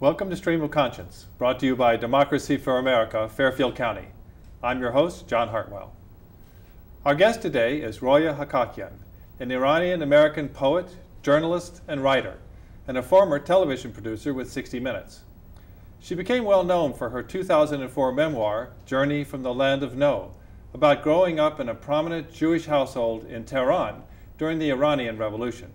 Welcome to Stream of Conscience, brought to you by Democracy for America, Fairfield County. I'm your host, John Hartwell. Our guest today is Roya Hakakian, an Iranian-American poet, journalist, and writer, and a former television producer with 60 Minutes. She became well known for her 2004 memoir, Journey from the Land of No, about growing up in a prominent Jewish household in Tehran during the Iranian Revolution.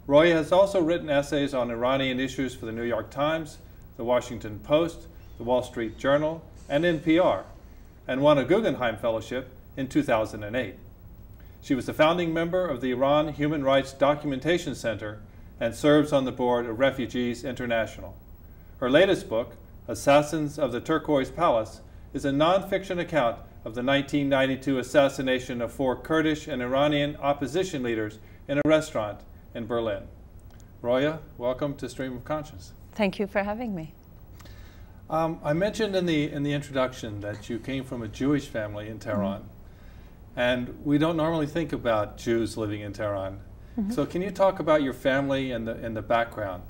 Roya has also written essays on Iranian issues for the New York Times, the Washington Post, the Wall Street Journal, and NPR, and won a Guggenheim Fellowship in 2008. She was the founding member of the Iran Human Rights Documentation Center and serves on the board of Refugees International. Her latest book, Assassins of the Turquoise Palace, is a non-fiction account of the 1992 assassination of 4 Kurdish and Iranian opposition leaders in a restaurant in Berlin. Roya, welcome to Stream of Conscience. Thank you for having me. I mentioned in the introduction that you came from a Jewish family in Tehran, and we don't normally think about Jews living in Tehran. So can you talk about your family and the background?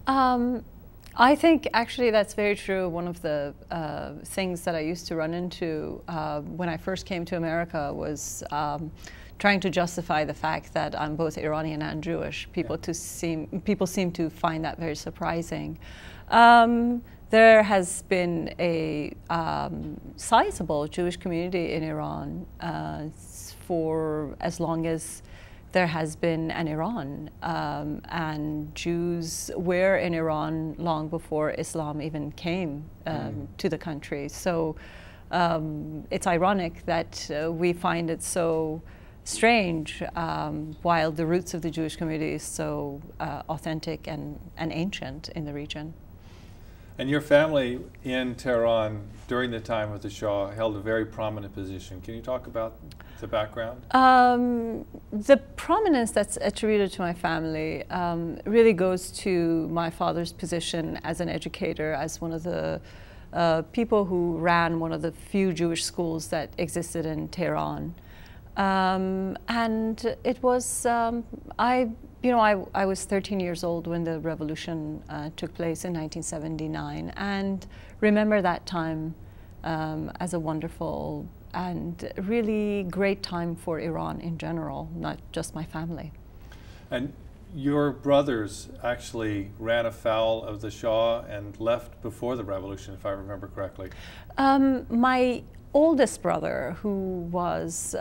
I think actually that's very true. One of the things that I used to run into when I first came to America was trying to justify the fact that I'm both Iranian and Jewish. People seem to find that very surprising. There has been a sizable Jewish community in Iran for as long as there has been an Iran, and Jews were in Iran long before Islam even came to the country. So it's ironic that we find it so strange while the roots of the Jewish community is so authentic and ancient in the region. And your family in Tehran during the time of the Shah held a very prominent position. Can you talk about the background? The prominence that's attributed to my family really goes to my father's position as an educator, as one of the people who ran one of the few Jewish schools that existed in Tehran. And it was, I was 13 years old when the revolution took place in 1979, and remember that time as a wonderful and really great time for Iran in general, not just my family. And your brothers actually ran afoul of the Shah and left before the revolution, if I remember correctly. My oldest brother, who was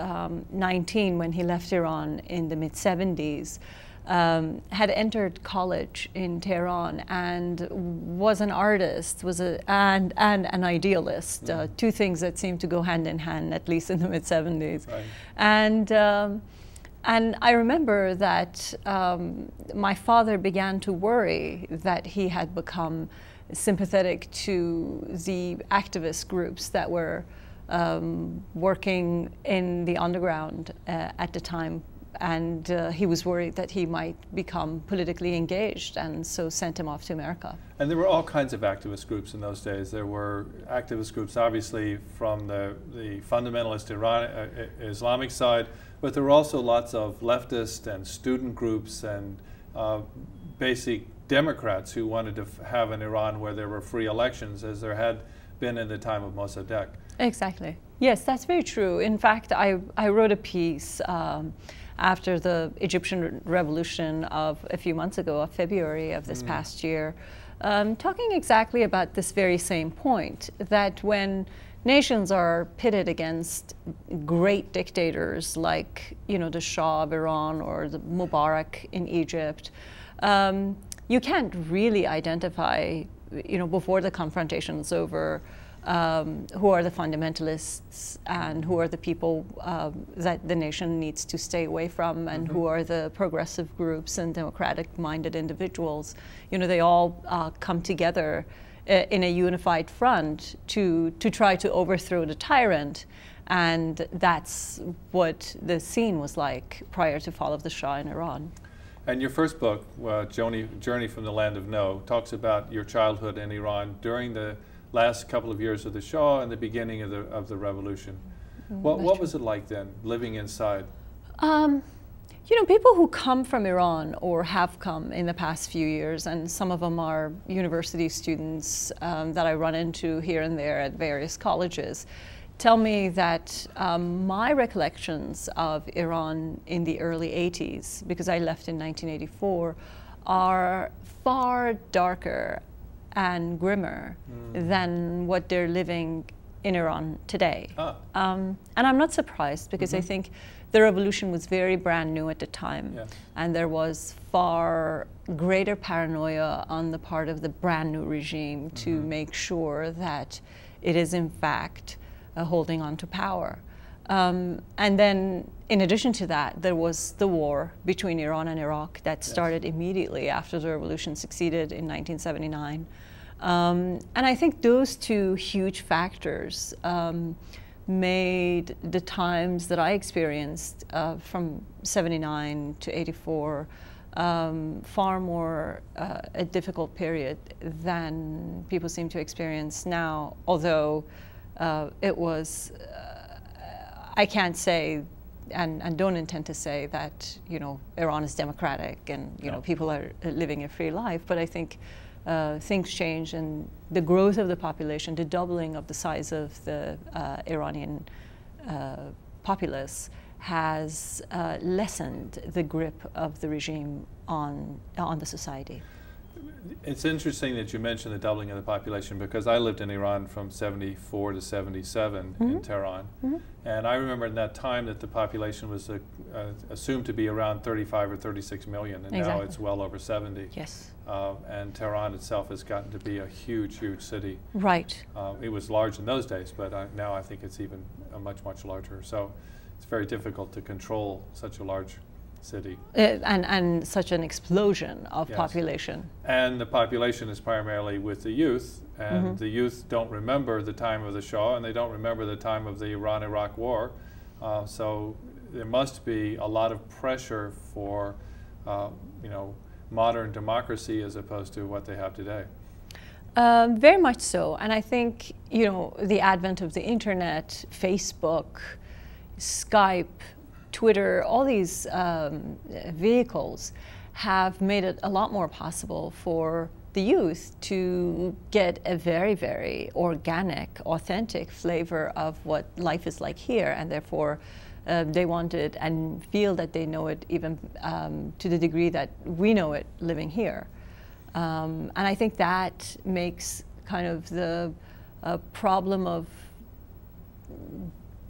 19 when he left Iran in the mid-70s, had entered college in Tehran and was an artist, and an idealist, two things that seemed to go hand in hand, at least in the mid-70s. Right. And I remember that my father began to worry that he had become sympathetic to the activist groups that were working in the underground at the time, and he was worried that he might become politically engaged, and so sent him off to America. And there were all kinds of activist groups in those days. There were activist groups obviously from the fundamentalist Islamic side, but there were also lots of leftist and student groups and basic Democrats who wanted to have an Iran where there were free elections, as there had been in the time of Mossadegh. Exactly. Yes, that's very true. In fact, I wrote a piece after the Egyptian revolution of a few months ago, of February of this past year, talking exactly about this very same point, that when nations are pitted against great dictators like, the Shah of Iran or the Mubarak in Egypt, you can't really identify, before the confrontation is over, who are the fundamentalists and who are the people that the nation needs to stay away from, and who are the progressive groups and democratic-minded individuals. They all come together in a unified front to try to overthrow the tyrant, and that's what the scene was like prior to fall of the Shah in Iran. And your first book, Journey from the Land of No, talks about your childhood in Iran during the last couple of years of the Shah and the beginning of the revolution. What was it like then, living inside? People who come from Iran or have come in the past few years, and some of them are university students that I run into here and there at various colleges, tell me that my recollections of Iran in the early 80s, because I left in 1984, are far darker and grimmer than what they're living in Iran today. And I'm not surprised, because I think the revolution was very brand new at the time, and there was far greater paranoia on the part of the brand new regime to make sure that it is in fact holding on to power. And then in addition to that, there was the war between Iran and Iraq that started immediately after the revolution succeeded in 1979. And I think those two huge factors made the times that I experienced from 79 to 84 far more a difficult period than people seem to experience now, although it was, I can't say and don't intend to say that Iran is democratic and people are living a free life, but I think things change, and the growth of the population, the doubling of the size of the Iranian populace has lessened the grip of the regime on the society. It's interesting that you mentioned the doubling of the population, because I lived in Iran from 74 to 77 in Tehran. And I remember in that time that the population was assumed to be around 35 or 36 million, and now it's well over 70. Yes. And Tehran itself has gotten to be a huge, huge city. Right. It was large in those days, but now I think it's even much, much larger. So it's very difficult to control such a large city. And such an explosion of population. And the population is primarily with the youth, and the youth don't remember the time of the Shah, and they don't remember the time of the Iran-Iraq war. So there must be a lot of pressure for, modern democracy as opposed to what they have today. Very much so. And I think, the advent of the internet, Facebook, Skype, Twitter, all these vehicles have made it a lot more possible for the youth to get a very, very organic, authentic flavor of what life is like here, and therefore they want it and feel that they know it even to the degree that we know it living here. And I think that makes kind of the problem of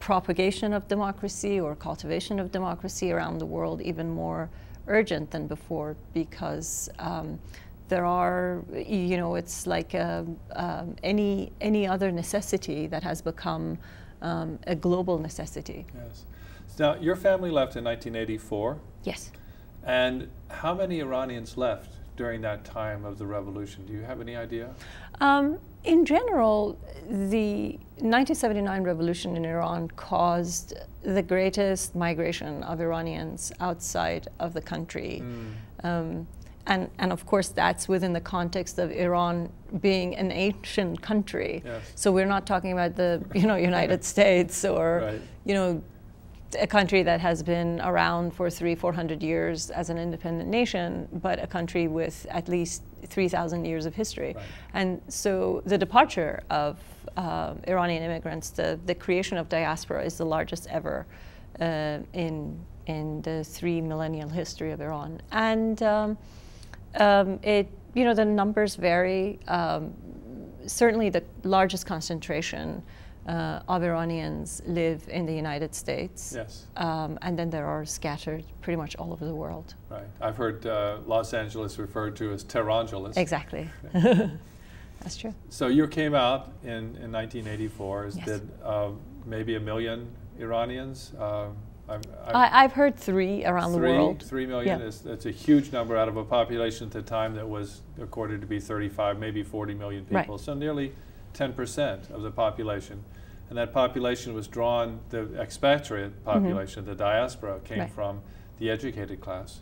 propagation of democracy or cultivation of democracy around the world even more urgent than before, because there are, it's like any other necessity that has become a global necessity. Yes. Now, your family left in 1984. Yes. And how many Iranians left during that time of the revolution? Do you have any idea? In general, the 1979 revolution in Iran caused the greatest migration of Iranians outside of the country. And of course, that's within the context of Iran being an ancient country. Yes. So we're not talking about the United States or a country that has been around for 300-400 years as an independent nation, but a country with at least 3,000 years of history. Right. And so the departure of Iranian immigrants, the creation of diaspora, is the largest ever in the 3 millennial history of Iran. And the numbers vary. Certainly the largest concentration of Iranians live in the United States. Yes. And then there are scattered pretty much all over the world. Right. I've heard Los Angeles referred to as Tehrangeles. Exactly. That's true. So you came out in 1984, as Yes. did maybe 1 million Iranians. I've heard 3 around the world. 3 million, that's a huge number out of a population at the time that was accorded to be 35, maybe 40 million people. Right. So nearly 10% of the population. And that population was drawn, the expatriate population, the diaspora, came from the educated class.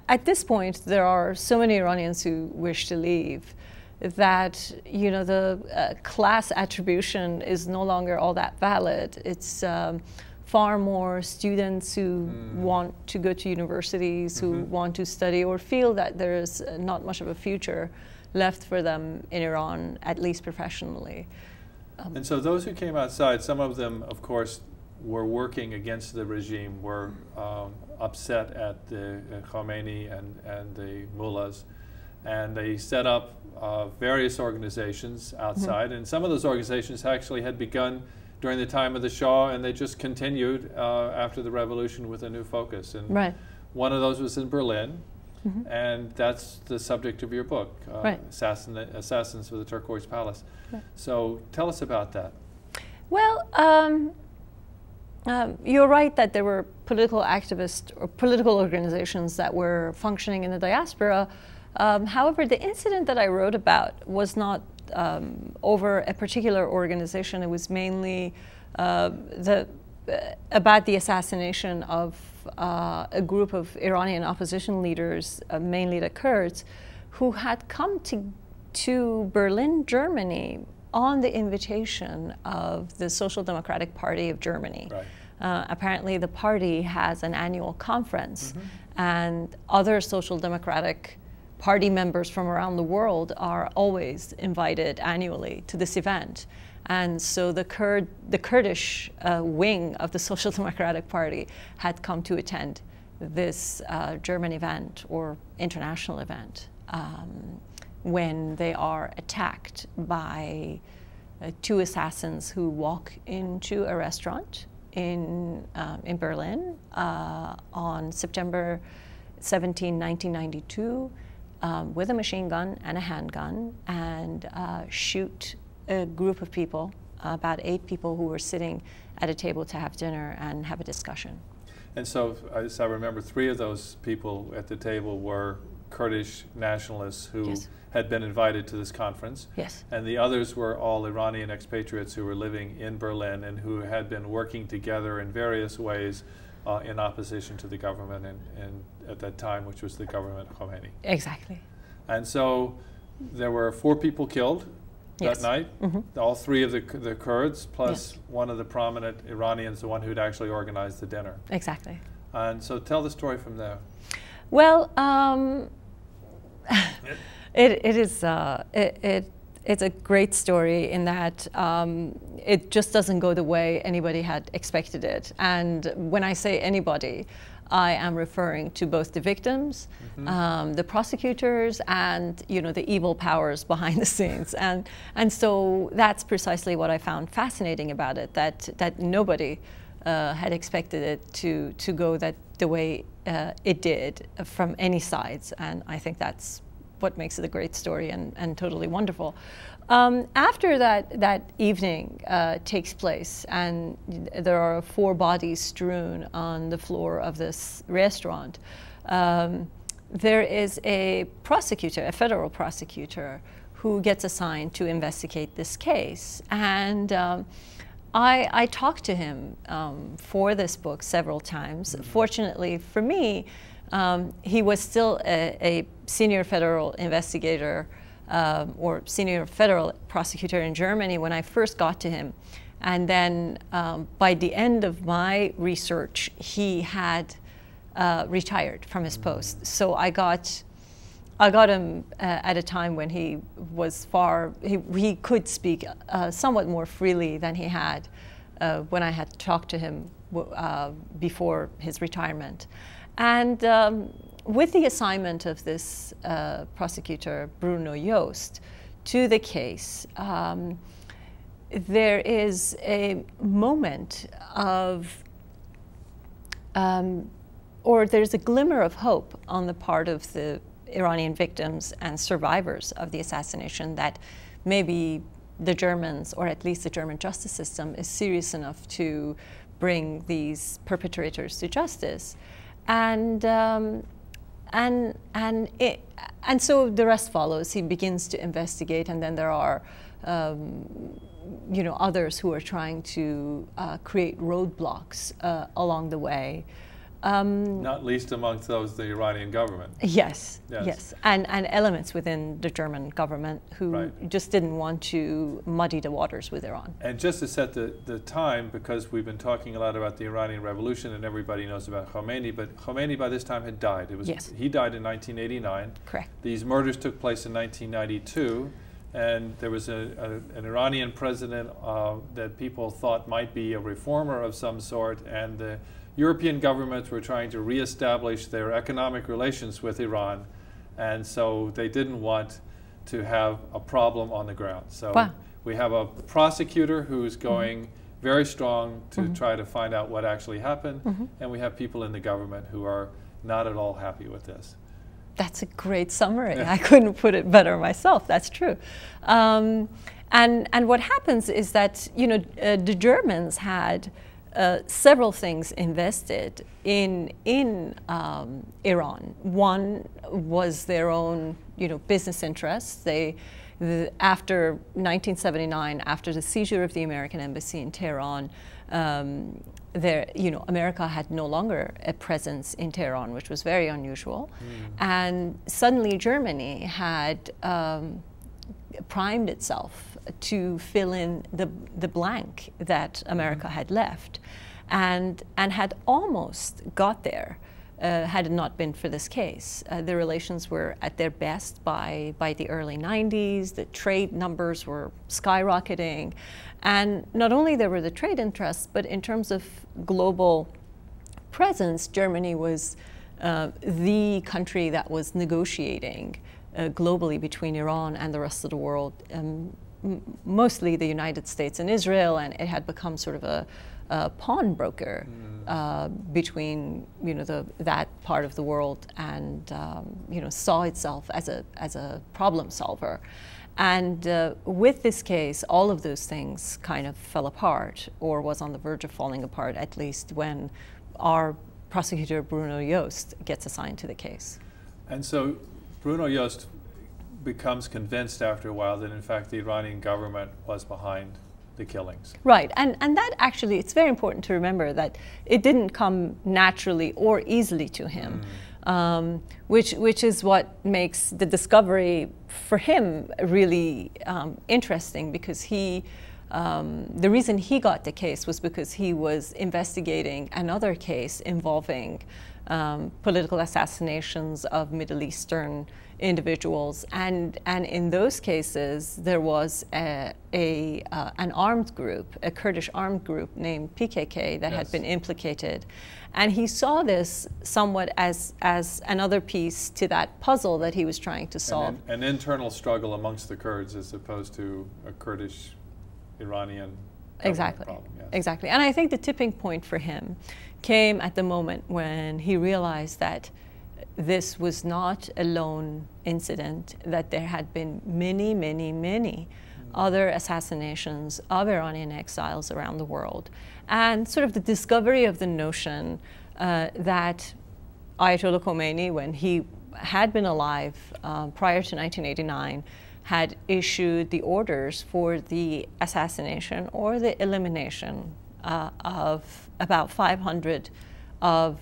At this point, there are so many Iranians who wish to leave that, the class attribution is no longer all that valid. It's far more students who want to go to universities, who want to study or feel that there is not much of a future left for them in Iran, at least professionally. And so those who came outside, some of them, of course, were working against the regime, were upset at the Khomeini and the mullahs, and they set up various organizations outside, and some of those organizations actually had begun during the time of the Shah, and they just continued after the revolution with a new focus. And one of those was in Berlin, and that's the subject of your book, Assassins of the Turquoise Palace. So tell us about that. Well, you're right that there were political activists or political organizations that were functioning in the diaspora. However, the incident that I wrote about was not over a particular organization. It was mainly about the assassination of a group of Iranian opposition leaders, mainly the Kurds, who had come to Berlin, Germany, on the invitation of the Social Democratic Party of Germany. Apparently the party has an annual conference, and other Social Democratic Party members from around the world are always invited annually to this event. And so the Kurdish wing of the Social Democratic Party had come to attend this German event or international event when they are attacked by two assassins who walk into a restaurant in Berlin on September 17, 1992, with a machine gun and a handgun, and shoot a group of people, about 8 people who were sitting at a table to have dinner and have a discussion. And so, as I remember, 3 of those people at the table were Kurdish nationalists who had been invited to this conference. And the others were all Iranian expatriates who were living in Berlin and who had been working together in various ways in opposition to the government at that time, which was the government of Khomeini. Exactly. And so there were 4 people killed that night, all 3 of the Kurds, plus one of the prominent Iranians, the one who'd actually organized the dinner. Exactly. And so tell the story from there. Well, it's a great story in that it just doesn't go the way anybody had expected it. And when I say anybody, I am referring to both the victims, the prosecutors, and the evil powers behind the scenes. And so that's precisely what I found fascinating about it, that nobody had expected it to go the way it did from any sides. And I think that's what makes it a great story and totally wonderful. After that evening takes place, and there are 4 bodies strewn on the floor of this restaurant, there is a prosecutor, a federal prosecutor, who gets assigned to investigate this case. And I talked to him for this book several times. Fortunately for me, he was still a senior federal investigator or senior federal prosecutor in Germany when I first got to him. And then by the end of my research, he had retired from his post. So I got him at a time when he was he could speak somewhat more freely than he had when I had talked to him before his retirement. And with the assignment of this prosecutor, Bruno Joost, to the case, there is a moment of, or there's a glimmer of hope on the part of the Iranian victims and survivors of the assassination that maybe the Germans, or at least the German justice system, is serious enough to bring these perpetrators to justice. And so the rest follows. He begins to investigate, and then there are others who are trying to create roadblocks along the way. Not least amongst those the Iranian government. Yes, yes. And elements within the German government who just didn't want to muddy the waters with Iran. And just to set the time, because we've been talking a lot about the Iranian Revolution and everybody knows about Khomeini, but Khomeini by this time had died. He died in 1989. Correct. These murders took place in 1992. And there was an Iranian president that people thought might be a reformer of some sort, and the European governments were trying to reestablish their economic relations with Iran, and so they didn't want to have a problem on the ground. So we have a prosecutor who's going very strong to try to find out what actually happened, and we have people in the government who are not at all happy with this. That's a great summary. I couldn't put it better myself. That's true. And what happens is that the Germans had several things invested in Iran. One was their own business interests. After 1979, after the seizure of the American embassy in Tehran, America had no longer a presence in Tehran, which was very unusual. And suddenly Germany had primed itself to fill in the blank that America had left, and had almost got there had it not been for this case. The relations were at their best by the early 90s. The trade numbers were skyrocketing. And not only there were the trade interests, but in terms of global presence, Germany was the country that was negotiating globally between Iran and the rest of the world, mostly the United States and Israel, and it had become sort of a pawnbroker between that part of the world, and saw itself as a problem solver. And with this case, all of those things kind of fell apart, or was on the verge of falling apart, at least when our prosecutor Bruno Jost gets assigned to the case. And so Bruno Jost becomes convinced after a while that in fact the Iranian government was behind the killings. Right, and that actually, it's very important to remember that it didn't come naturally or easily to him. Which is what makes the discovery for him really interesting, because the reason he got the case was because he was investigating another case involving political assassinations of Middle Eastern individuals, and in those cases there was an armed group, a Kurdish armed group named PKK that had been implicated, and he saw this somewhat as another piece to that puzzle that he was trying to solve. An internal struggle amongst the Kurds as opposed to a Kurdish Iranian problem. Yes. Exactly, and I think the tipping point for him came at the moment when he realized that this was not a lone incident, that there had been many, many, many other assassinations of Iranian exiles around the world. And sort of the discovery of the notion that Ayatollah Khomeini, when he had been alive prior to 1989, had issued the orders for the assassination or the elimination of about 500 of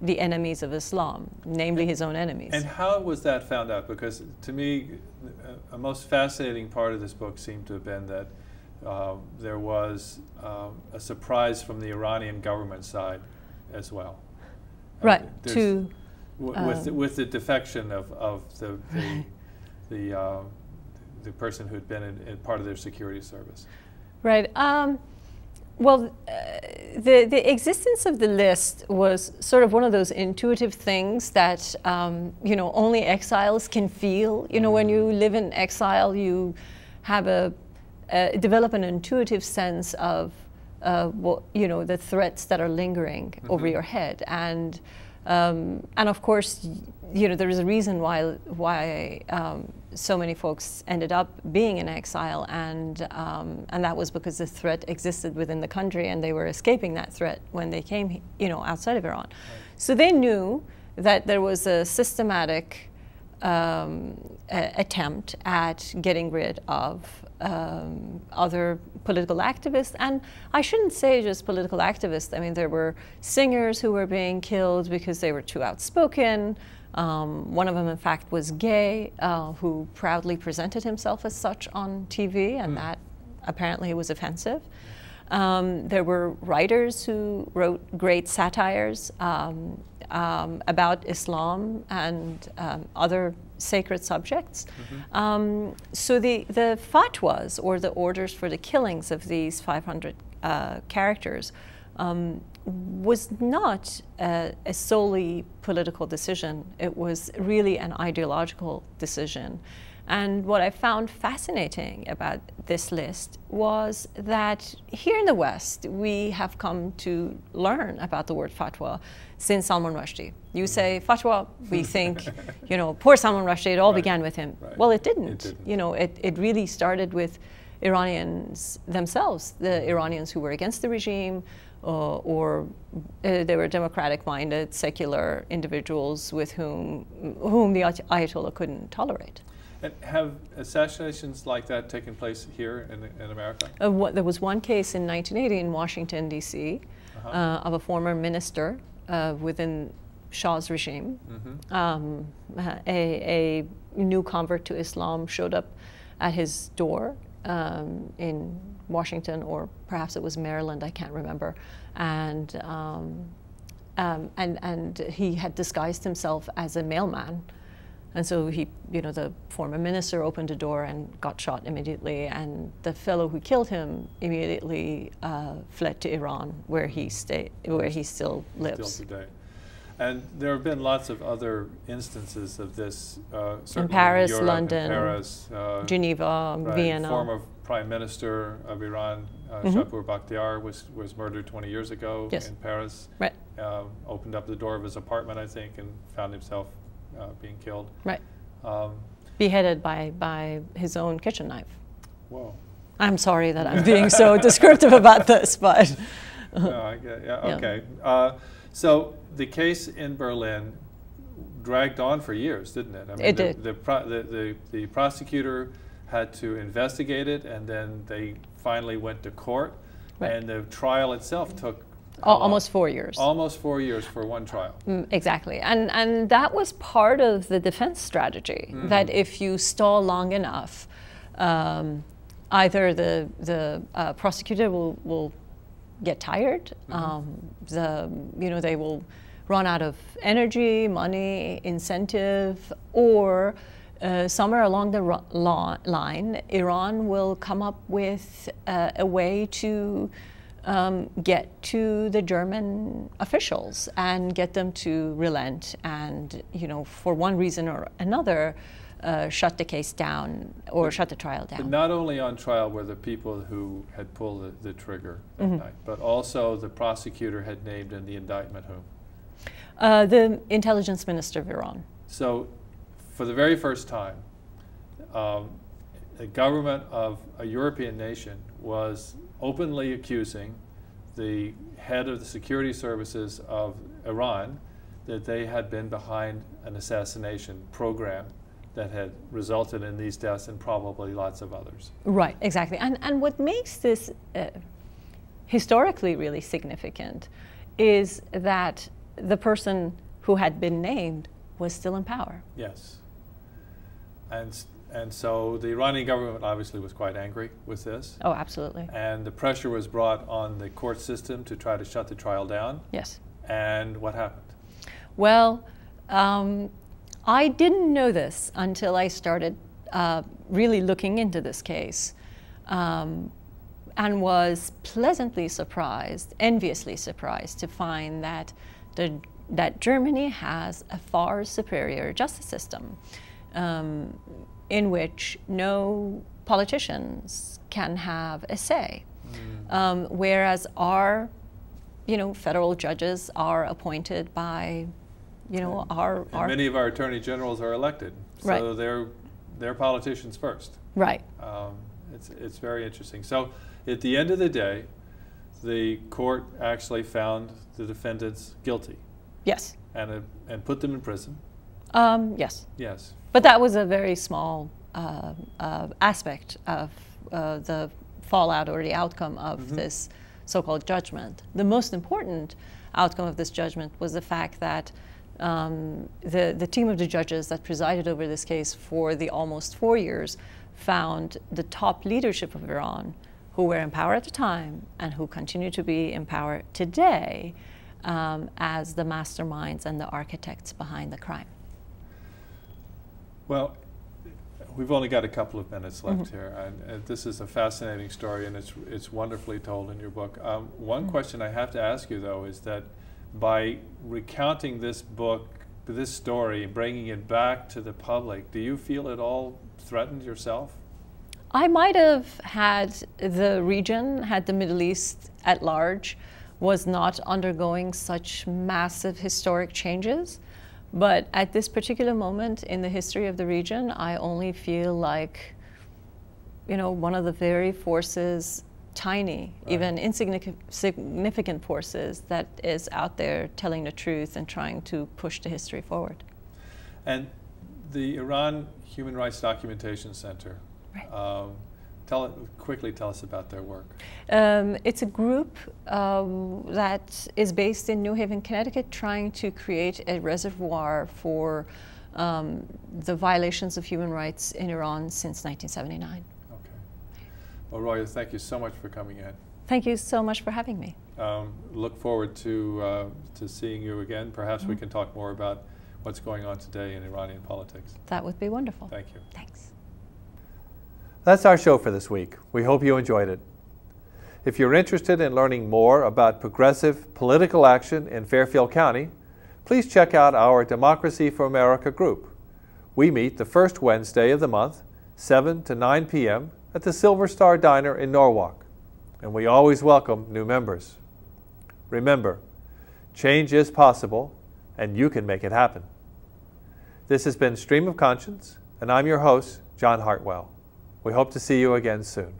the enemies of Islam, namely his own enemies. And how was that found out? Because to me, a most fascinating part of this book seemed to have been that there was a surprise from the Iranian government side as well. Right. With the defection of the person who had been in part of their security service. Right. Well, the existence of the list was sort of one of those intuitive things that only exiles can feel. When you live in exile, you have develop an intuitive sense of the threats that are lingering over your head, and of course, there is a reason why so many folks ended up being in exile, and that was because the threat existed within the country, and they were escaping that threat when they came, outside of Iran. Right. So they knew that there was a systematic attempt at getting rid of other political activists. And I shouldn't say just political activists. I mean, there were singers who were being killed because they were too outspoken. One of them, in fact, was gay, who proudly presented himself as such on TV, and that apparently was offensive. There were writers who wrote great satires about Islam and other sacred subjects. So the fatwas, or the orders for the killings of these 500 characters, was not a solely political decision. It was really an ideological decision. And what I found fascinating about this list was that here in the West, we have come to learn about the word fatwa since Salman Rushdie. You say fatwa, we think, you know, poor Salman Rushdie, it all began with him. Well, it didn't. You know, it really started with Iranians themselves, the Iranians who were against the regime, or they were democratic-minded, secular individuals with whom the Ayatollah couldn't tolerate. And have assassinations like that taken place here in America? There was one case in 1980 in Washington, D.C., of a former minister within Shah's regime. A new convert to Islam showed up at his door in Washington, or perhaps it was Maryland, I can't remember, and he had disguised himself as a mailman. And so he, you know, the former minister opened a door and got shot immediately, and the fellow who killed him immediately fled to Iran, where he still lives. Still today. And there have been lots of other instances of this, in Paris, in Europe, London, in Paris, Geneva, Vienna. Former Prime Minister of Iran, Shapur Bakhtiar, was murdered 20 years ago in Paris. Right. Opened up the door of his apartment, I think, and found himself being killed. Right. Beheaded by his own kitchen knife. Whoa. I'm sorry that I'm being so descriptive about this, but... No, I get, okay. So the case in Berlin dragged on for years, didn't it? I mean, it did. The prosecutor had to investigate it, and then they finally went to court, and the trial itself took almost 4 years. Almost 4 years for one trial. Exactly. And that was part of the defense strategy, that if you stall long enough, either the prosecutor will get tired, they will run out of energy, money, incentive, or somewhere along the line, Iran will come up with a way to get to the German officials and get them to relent and, you know, for one reason or another, shut the case down or shut the trial down. But not only on trial were the people who had pulled the trigger that night, but also the prosecutor had named in the indictment whom? The intelligence minister of Iran. So for the very first time, the government of a European nation was openly accusing the head of the security services of Iran that they had been behind an assassination program that had resulted in these deaths and probably lots of others. Right, exactly. And what makes this historically really significant is that the person who had been named was still in power. Yes. And so the Iranian government obviously was quite angry with this. Oh, absolutely. And the pressure was brought on the court system to try to shut the trial down. Yes. And what happened? Well, I didn't know this until I started really looking into this case, and was pleasantly surprised, enviously surprised, to find that that Germany has a far superior justice system, in which no politicians can have a say, whereas our, federal judges are appointed by, our many of our attorney generals are elected, so they're politicians first. Right. It's very interesting. So at the end of the day, the court actually found the defendants guilty. Yes. And put them in prison Yes. Yes. But that was a very small aspect of the fallout or the outcome of this so-called judgment. The most important outcome of this judgment was the fact that the team of the judges that presided over this case for the almost 4 years found the top leadership of Iran, who were in power at the time and who continue to be in power today, as the masterminds and the architects behind the crime. Well, we've only got a couple of minutes left here, and this is a fascinating story, and it's wonderfully told in your book. One question I have to ask you, though, is that by recounting this book, this story, bringing it back to the public, do you feel at all threatened yourself? I might have had the region, had the Middle East at large, was not undergoing such massive historic changes. But at this particular moment in the history of the region, I only feel like, one of the very forces, tiny, even insignificant forces that is out there telling the truth and trying to push the history forward. And the Iran Human Rights Documentation Center, right. Quickly tell us about their work. It's a group that is based in New Haven, Connecticut, trying to create a reservoir for the violations of human rights in Iran since 1979. Okay. Well, Roya, thank you so much for coming in. Thank you so much for having me. Look forward to seeing you again. Perhaps we can talk more about what's going on today in Iranian politics. That would be wonderful. Thank you. Thanks. That's our show for this week. We hope you enjoyed it. If you're interested in learning more about progressive political action in Fairfield County, please check out our Democracy for America group. We meet the first Wednesday of the month, 7 to 9 p.m. at the Silver Star Diner in Norwalk, and we always welcome new members. Remember, change is possible, and you can make it happen. This has been Stream of Conscience, and I'm your host, John Hartwell. We hope to see you again soon.